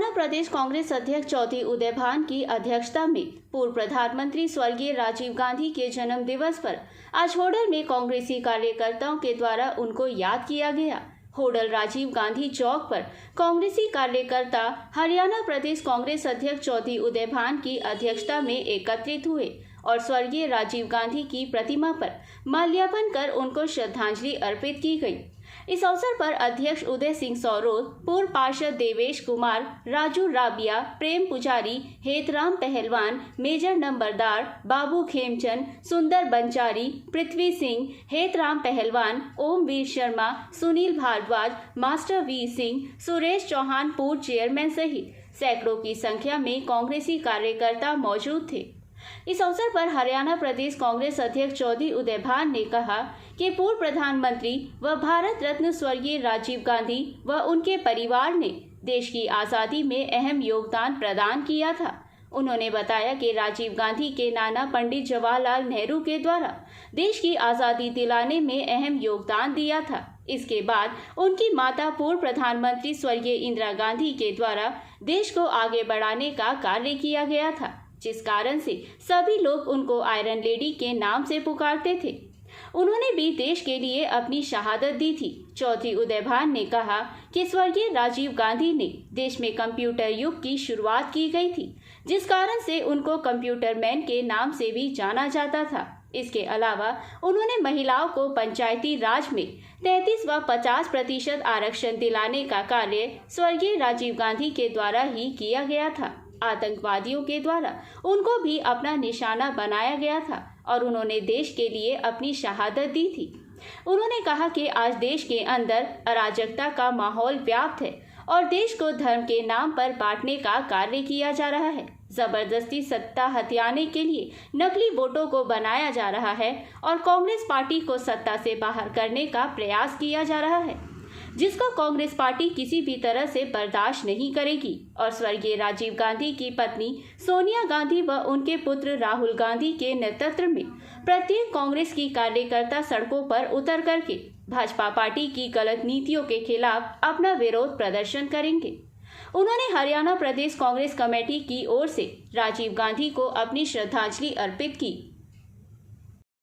हरियाणा प्रदेश कांग्रेस अध्यक्ष चौधरी उदय भान की अध्यक्षता में पूर्व प्रधानमंत्री स्वर्गीय राजीव गांधी के जन्म दिवस पर आज होडल में कांग्रेसी कार्यकर्ताओं के द्वारा उनको याद किया गया। होडल राजीव गांधी चौक पर कांग्रेसी कार्यकर्ता हरियाणा प्रदेश कांग्रेस अध्यक्ष चौधरी उदय भान की अध्यक्षता में एकत्रित हुए और स्वर्गीय राजीव गांधी की प्रतिमा पर माल्यार्पण कर उनको श्रद्धांजलि अर्पित की गई। इस अवसर पर अध्यक्ष उदय सिंह सौरोद, पूर्व पार्षद देवेश कुमार, राजू राबिया, प्रेम पुजारी, हेतराम पहलवान, मेजर नंबरदार, बाबू खेमचंद, सुंदर बंचारी, पृथ्वी सिंह, हेतराम पहलवान, ओमवीर शर्मा, सुनील भारद्वाज, मास्टर वीर सिंह, सुरेश चौहान पूर्व चेयरमैन सहित सैकड़ों की संख्या में कांग्रेसी कार्यकर्ता मौजूद थे। इस अवसर पर हरियाणा प्रदेश कांग्रेस अध्यक्ष चौधरी उदय भान ने कहा कि पूर्व प्रधानमंत्री व भारत रत्न स्वर्गीय राजीव गांधी व उनके परिवार ने देश की आज़ादी में अहम योगदान प्रदान किया था। उन्होंने बताया कि राजीव गांधी के नाना पंडित जवाहरलाल नेहरू के द्वारा देश की आज़ादी दिलाने में अहम योगदान दिया था। इसके बाद उनकी माता पूर्व प्रधानमंत्री स्वर्गीय इंदिरा गांधी के द्वारा देश को आगे बढ़ाने का कार्य किया गया था, जिस कारण से सभी लोग उनको आयरन लेडी के नाम से पुकारते थे। उन्होंने भी देश के लिए अपनी शहादत दी थी। चौधरी उदय भान ने कहा कि स्वर्गीय राजीव गांधी ने देश में कंप्यूटर युग की शुरुआत की गई थी, जिस कारण से उनको कंप्यूटर मैन के नाम से भी जाना जाता था। इसके अलावा उन्होंने महिलाओं को पंचायती राज में 33 व 50% आरक्षण दिलाने का कार्य स्वर्गीय राजीव गांधी के द्वारा ही किया गया था। आतंकवादियों के द्वारा उनको भी अपना निशाना बनाया गया था और उन्होंने देश के लिए अपनी शहादत दी थी। उन्होंने कहा कि आज देश के अंदर अराजकता का माहौल व्याप्त है और देश को धर्म के नाम पर बांटने का कार्य किया जा रहा है। जबरदस्ती सत्ता हथियाने के लिए नकली वोटों को बनाया जा रहा है और कांग्रेस पार्टी को सत्ता से बाहर करने का प्रयास किया जा रहा है, जिसको कांग्रेस पार्टी किसी भी तरह से बर्दाश्त नहीं करेगी। और स्वर्गीय राजीव गांधी की पत्नी सोनिया गांधी व उनके पुत्र राहुल गांधी के नेतृत्व में प्रत्येक कांग्रेस की कार्यकर्ता सड़कों पर उतर करके भाजपा पार्टी की गलत नीतियों के खिलाफ अपना विरोध प्रदर्शन करेंगे। उन्होंने हरियाणा प्रदेश कांग्रेस कमेटी की ओर से राजीव गांधी को अपनी श्रद्धांजलि अर्पित की।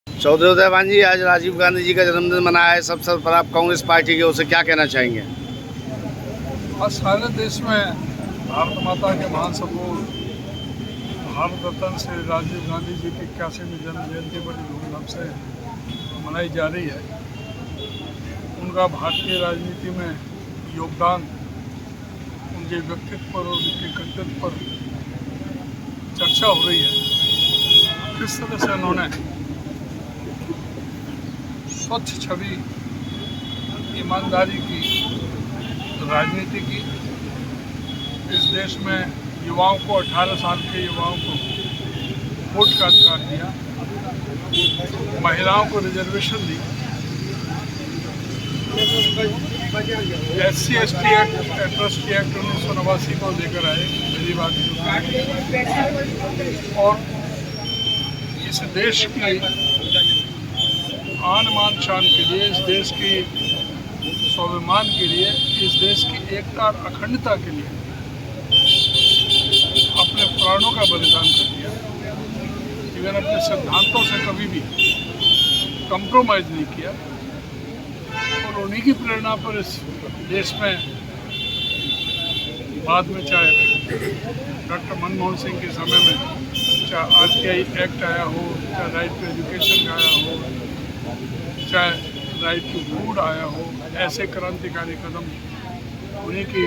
चौधरी उदय भान जी, आज राजीव गांधी जी का जन्मदिन मनाया है, सबसे पर आप कांग्रेस पार्टी की ओर से क्या कहना चाहेंगे? आज सारे देश में भारत माता के महान सपूत भारत रत्न श्री राजीव गांधी जी की 81वीं जन्म जयंती बड़ी धूमधाम से मनाई जा रही है। उनका भारतीय राजनीति में योगदान, उनके व्यक्तित्व पर और उनके कर्तव्य पर चर्चा हो रही है। किस तरह से उन्होंने स्वच्छ छवि, ईमानदारी की राजनीति की, इस देश में युवाओं को, 18 साल के युवाओं को वोट का अधिकार दिया, महिलाओं को रिजर्वेशन दी, SC/ST एक्ट, एट्रॉसिटी एक्ट 1989 को लेकर आए गरीब आदमी, और इस देश की आन मान शान के लिए, इस देश की स्वाभिमान के लिए, इस देश की एकता और अखंडता के लिए अपने प्राणों का बलिदान कर दिया। इवन अपने सिद्धांतों से कभी भी कंप्रोमाइज़ नहीं किया और उन्हीं की प्रेरणा पर इस देश में बाद में, चाहे डॉक्टर मनमोहन सिंह के समय में, चाहे RTI एक्ट आया हो, चाहे राइट टू एजुकेशन आया हो, चाहे राइट टू फूड आया हो, ऐसे क्रांतिकारी कदम उन्हीं की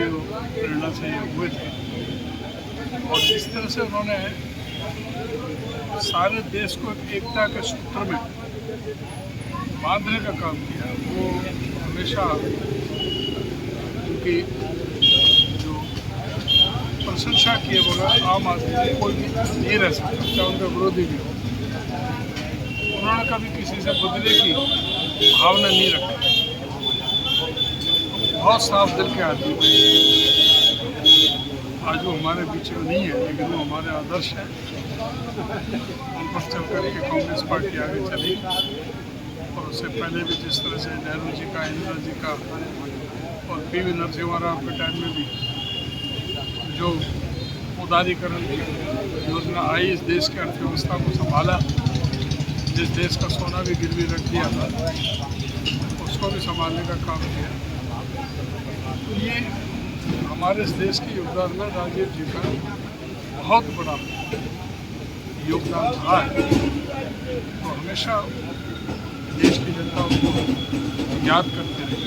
प्रेरणा से हुए थे। और जिस तरह से उन्होंने सारे देश को एकता के सूत्र में बांधने का काम किया, वो हमेशा उनकी जो प्रशंसा किए बगैर आम आदमी कोई भी नहीं रह सकता, चाहे उनका विरोधी भी हो। उन्होंने कभी किसी से बदले की भावना नहीं रखी, बहुत साफ दिल के आदमी। आज वो हमारे बीच में नहीं है, लेकिन वो हमारे आदर्श हैं। उन पर चल कर के कांग्रेस पार्टी आगे चली, और उससे पहले भी जिस तरह से नेहरू जी का, इंदिरा जी का और PV नरसिम्हा राव के टाइम में भी जो जो उदारीकरण की योजना आई, इस देश की अर्थव्यवस्था को संभाला, जिस देश का सोना भी गिरवी रख दिया था उसको भी संभालने का काम किया। तो ये हमारे इस देश के योगदान में राजीव जी का बहुत बड़ा योगदान रहा है। तो हमेशा देश की जनता उनको याद करते रहे।